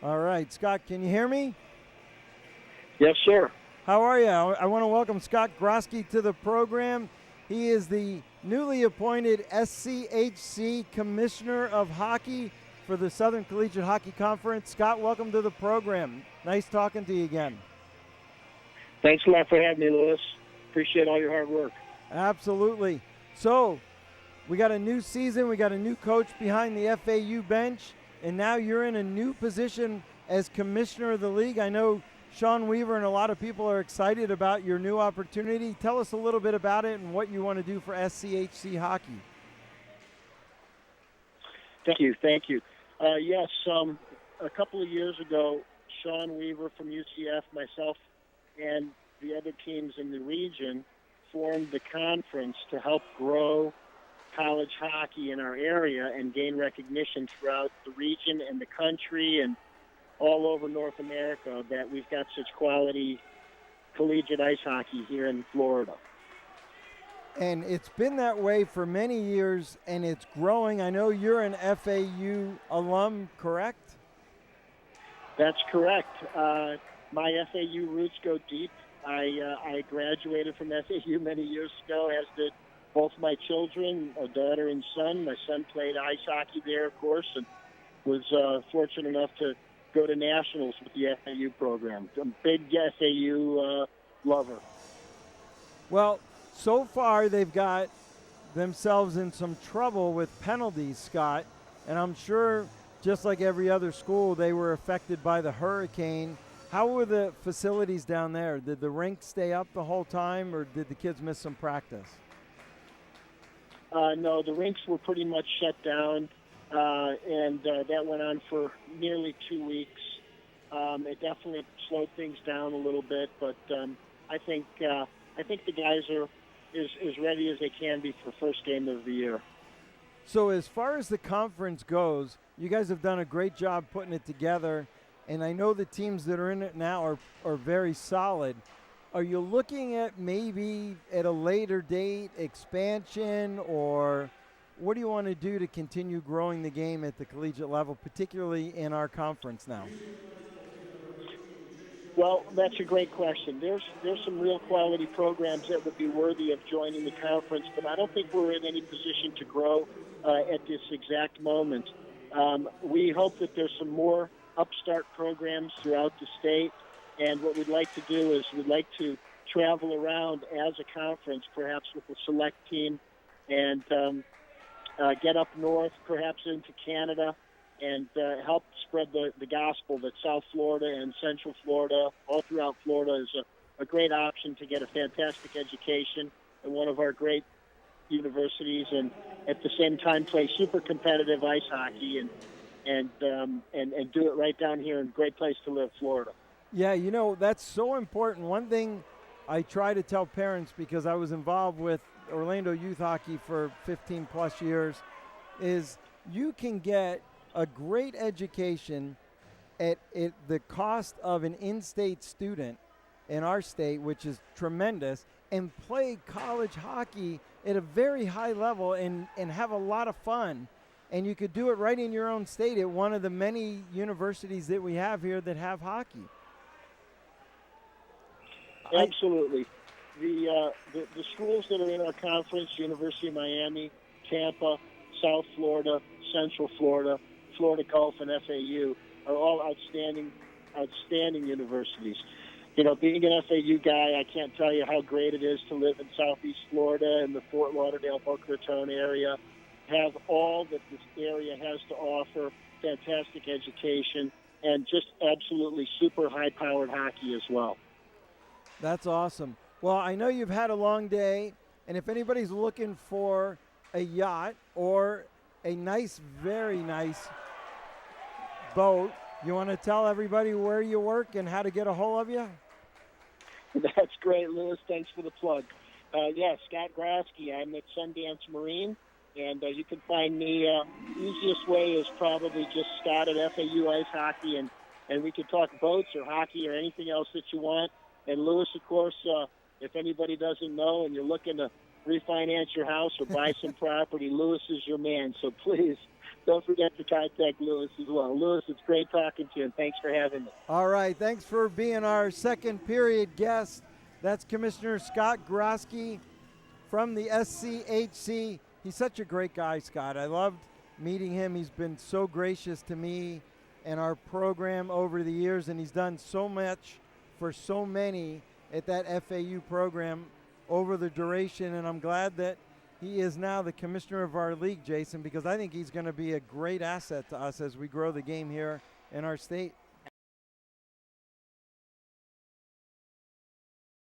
All right, Scott, can you hear me? Yes, sir. How are you? I want to welcome Scott Grosky to the program. He is the newly appointed SCHC Commissioner of Hockey for the Southern Collegiate Hockey Conference. Scott, welcome to the program. Nice talking to you again. Thanks a lot for having me, Lewis. Appreciate all your hard work. Absolutely. So, we got a new season. We got a new coach behind the FAU bench, and now you're in a new position as Commissioner of the league. I know Sean Weaver and a lot of people are excited about your new opportunity. Tell us a little bit about it and what you want to do for SCHC hockey. Thank you. Yes, a couple of years ago, Sean Weaver from UCF, myself, and the other teams in the region formed the conference to help grow college hockey in our area and gain recognition throughout the region and the country and all over North America that we've got such quality collegiate ice hockey here in Florida. And it's been that way for many years, and it's growing. I know you're an FAU alum, correct? That's correct. My FAU roots go deep. I graduated from FAU many years ago, as did both my children, a daughter and son. My son played ice hockey there, of course, and was fortunate enough to go to nationals with the FAU program. I'm a big FAU lover. Well, so far they've got themselves in some trouble with penalties, Scott, and I'm sure just like every other school, they were affected by the hurricane. How were the facilities down there? Did the rink stay up the whole time, or did the kids miss some practice? No, the rinks were pretty much shut down, and that went on for nearly 2 weeks. It definitely slowed things down a little bit, but I think the guys are as ready as they can be for first game of the year. So as far as the conference goes, you guys have done a great job putting it together, and I know the teams that are in it now are very solid. Are you looking at maybe at a later date expansion, or what do you want to do to continue growing the game at the collegiate level, particularly in our conference now? Well, that's a great question. There's some real quality programs that would be worthy of joining the conference, but I don't think we're in any position to grow at this exact moment. We hope that there's some more upstart programs throughout the state, and what we'd like to do is we'd like to travel around as a conference, perhaps with a select team, and get up north, perhaps into Canada, and help spread the gospel that South Florida and Central Florida, all throughout Florida, is a great option to get a fantastic education at one of our great universities, and at the same time play super competitive ice hockey and do it right down here in a great place to live, Florida. Yeah, you know, that's so important. One thing I try to tell parents, because I was involved with Orlando youth hockey for 15 plus years, is you can get a great education at the cost of an in-state student in our state, which is tremendous, and play college hockey at a very high level and have a lot of fun. And you could do it right in your own state at one of the many universities that we have here that have hockey. Absolutely. The schools that are in our conference, University of Miami, Tampa, South Florida, Central Florida, Florida Gulf, and FAU are all outstanding universities. You know, being an FAU guy, I can't tell you how great it is to live in Southeast Florida and the Fort Lauderdale, Boca Raton area, have all that this area has to offer, fantastic education, and just absolutely super high-powered hockey as well. That's awesome. Well, I know you've had a long day, and if anybody's looking for a yacht or a nice, very nice boat, you want to tell everybody where you work and how to get a hold of you? That's great, Lewis. Thanks for the plug. Scott Grosky. I'm at Sundance Marine, and you can find me. Easiest way is probably just Scott at FAU Ice Hockey, and we can talk boats or hockey or anything else that you want. And Lewis, of course, if anybody doesn't know and you're looking to refinance your house or buy some property, Lewis is your man. So please don't forget to contact Lewis as well. Lewis, it's great talking to you, and thanks for having me. All right, thanks for being our second period guest. That's Commissioner Scott Grosky from the SCHC. He's such a great guy, Scott. I loved meeting him. He's been so gracious to me and our program over the years, and he's done so much for so many at that FAU program over the duration, and I'm glad that he is now the commissioner of our league, Jason, because I think he's going to be a great asset to us as we grow the game here in our state.